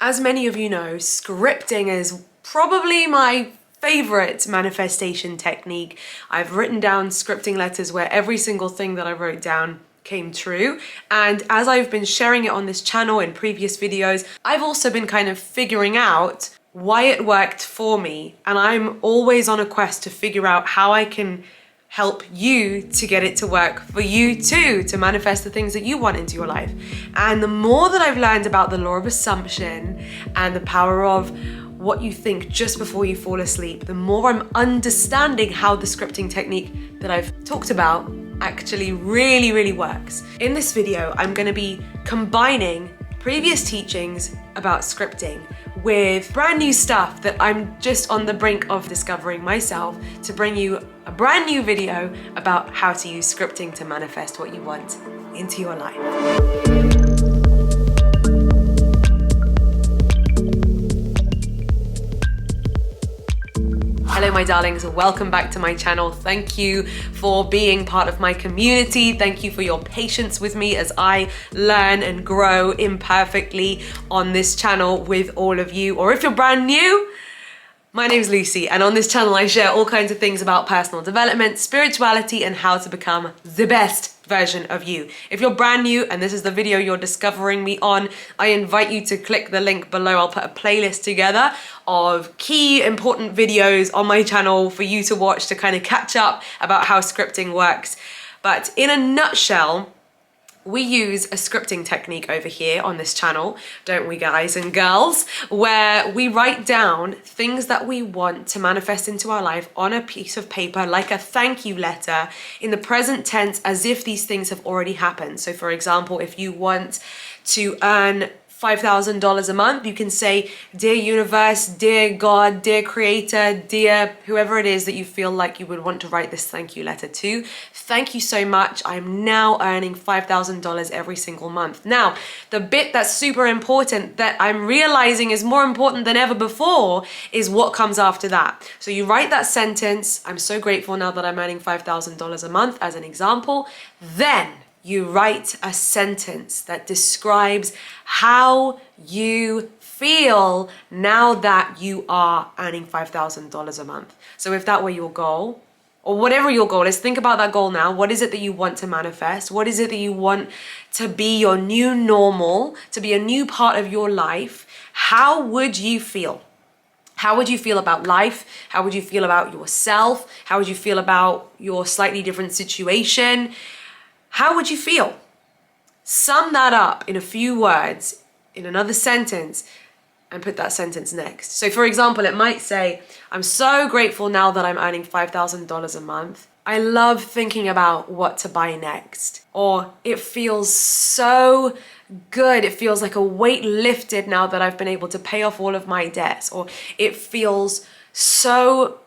As many of you know, scripting is probably my favorite manifestation technique. I've written down scripting letters where every single thing that I wrote down came true. And as I've been sharing it on this channel in previous videos, I've also been kind of figuring out why it worked for me. And I'm always on a quest to figure out how I can help you to get it to work for you too, to manifest the things that you want into your life. And the more that I've learned about the law of assumption and the power of what you think just before you fall asleep, the more I'm understanding how the scripting technique that I've talked about actually really works. In this video, I'm going to be combining previous teachings about scripting with brand new stuff that I'm just on the brink of discovering myself to bring you a brand new video about how to use scripting to manifest what you want into your life. Hello my darlings, welcome back to my channel. Thank you for being part of my community. Thank you for your patience with me as I learn and grow imperfectly on this channel with all of you. Or if you're brand new, my name's Lucy, and on this channel I share all kinds of things about personal development, spirituality, and how to become the best version of you. If you're brand new and this is the video you're discovering me on, I invite you to click the link below. I'll put a playlist together of key important videos on my channel for you to watch to kind of catch up about how scripting works. But in a nutshell, we use a scripting technique over here on this channel, don't we guys and girls, where we write down things that we want to manifest into our life on a piece of paper, like a thank you letter, in the present tense, as if these things have already happened. So for example, if you want to earn $5,000 a month, you can say, dear universe, dear God, dear creator, dear whoever it is that you feel like you would want to write this thank you letter to. Thank you so much. I'm now earning $5,000 every single month. Now, the bit that's super important that I'm realizing is more important than ever before is what comes after that. So you write that sentence, I'm so grateful now that I'm earning $5,000 a month as an example. Then you write a sentence that describes how you feel now that you are earning $5,000 a month. So if that were your goal, or whatever your goal is, think about that goal now. What is it that you want to manifest? What is it that you want to be your new normal, to be a new part of your life? How would you feel? How would you feel about life? How would you feel about yourself? How would you feel about your slightly different situation? How would you feel? Sum that up in a few words, in another sentence, and put that sentence next. So for example, it might say, I'm so grateful now that I'm earning $5,000 a month. I love thinking about what to buy next. Or it feels so good. It feels like a weight lifted now that I've been able to pay off all of my debts. Or it feels so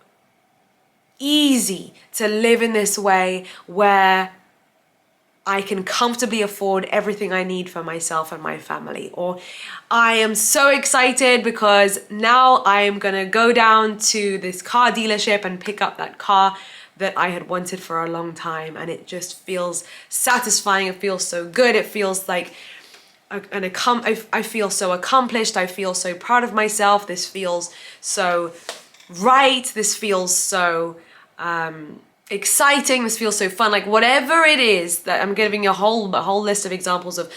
easy to live in this way where I can comfortably afford everything I need for myself and my family. Or I am so excited because now I am gonna go down to this car dealership and pick up that car that I had wanted for a long time, and it just feels satisfying. It feels so good. It feels like I feel so accomplished. I feel so proud of myself. This feels so right. This feels so exciting. This feels so fun. Like whatever it is that I'm giving you a whole list of examples of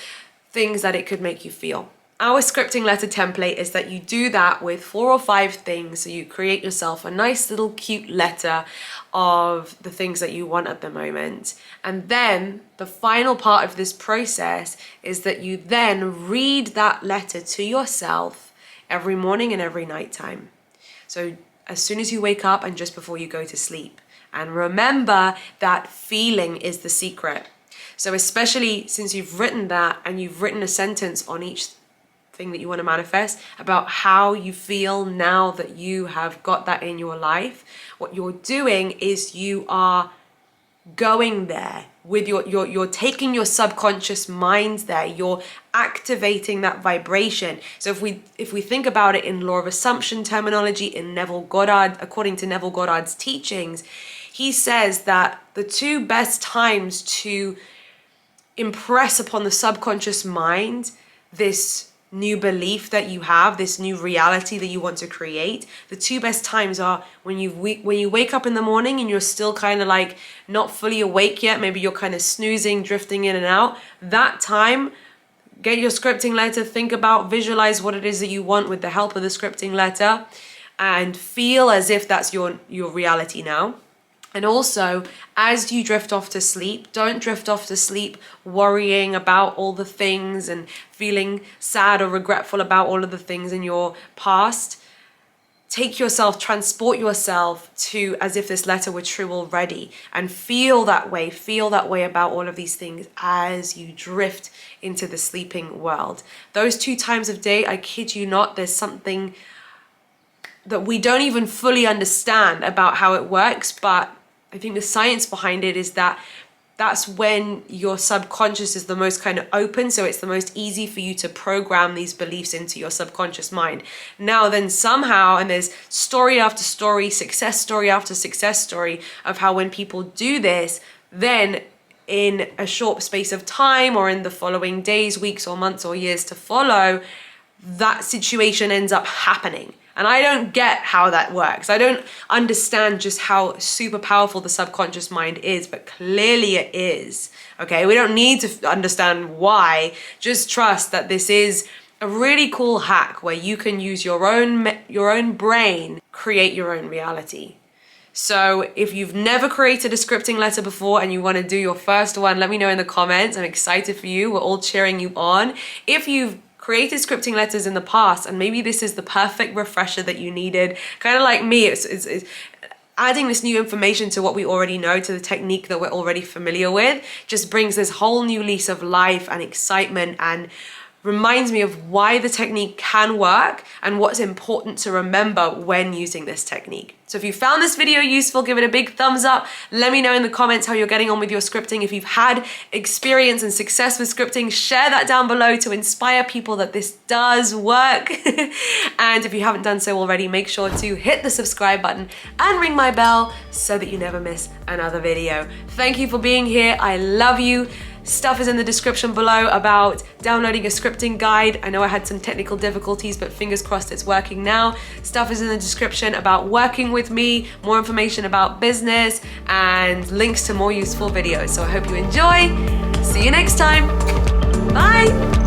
things that it could make you feel. Our scripting letter template is that you do that with 4 or 5 things. So you create yourself a nice little cute letter of the things that you want at the moment. And then the final part of this process is that you then read that letter to yourself every morning and every night time. So as soon as you wake up and just before you go to sleep. And remember that feeling is the secret. So especially since you've written that and you've written a sentence on each thing that you want to manifest about how you feel now that you have got that in your life, what you're doing is you are going there with you're taking your subconscious mind there, you're activating that vibration. So if we think about it in law of assumption terminology, in Neville Goddard, according to Neville Goddard's teachings, he says that the 2 best times to impress upon the subconscious mind this new belief that you have, this new reality that you want to create, the two best times are when you wake up in the morning and you're still kind of like not fully awake yet. Maybe you're kind of snoozing, drifting in and out. That time, get your scripting letter, think about, visualize what it is that you want with the help of the scripting letter, and feel as if that's your reality now. And also, as you drift off to sleep, don't drift off to sleep worrying about all the things and feeling sad or regretful about all of the things in your past. Take yourself, transport yourself to as if this letter were true already, and feel that way about all of these things as you drift into the sleeping world. Those 2 times of day, I kid you not, there's something that we don't even fully understand about how it works, but I think the science behind it is that that's when your subconscious is the most kind of open, so it's the most easy for you to program these beliefs into your subconscious mind. Now then somehow, and there's story after story, success story after success story of how when people do this, then in a short space of time or in the following days, weeks or months or years to follow, that situation ends up happening. And I don't get how that works. I don't understand just how super powerful the subconscious mind is, but clearly it is. Okay, we don't need to understand why. Just trust that this is a really cool hack where you can use your own brain, create your own reality. So if you've never created a scripting letter before and you want to do your first one, let me know in the comments. I'm excited for you. We're all cheering you on. If you've created scripting letters in the past and maybe this is the perfect refresher that you needed, kind of like me, it's adding this new information to what we already know, to the technique that we're already familiar with, just brings this whole new lease of life and excitement, and reminds me of why the technique can work and what's important to remember when using this technique. So if you found this video useful, give it a big thumbs up. Let me know in the comments how you're getting on with your scripting. If you've had experience and success with scripting, share that down below to inspire people that this does work. And if you haven't done so already, make sure to hit the subscribe button and ring my bell so that you never miss another video. Thank you for being here. I love you. Stuff is in the description below about downloading a scripting guide. I know I had some technical difficulties, but fingers crossed it's working now. Stuff is in the description about working with me, more information about business, and links to more useful videos. So I hope you enjoy. See you next time. Bye.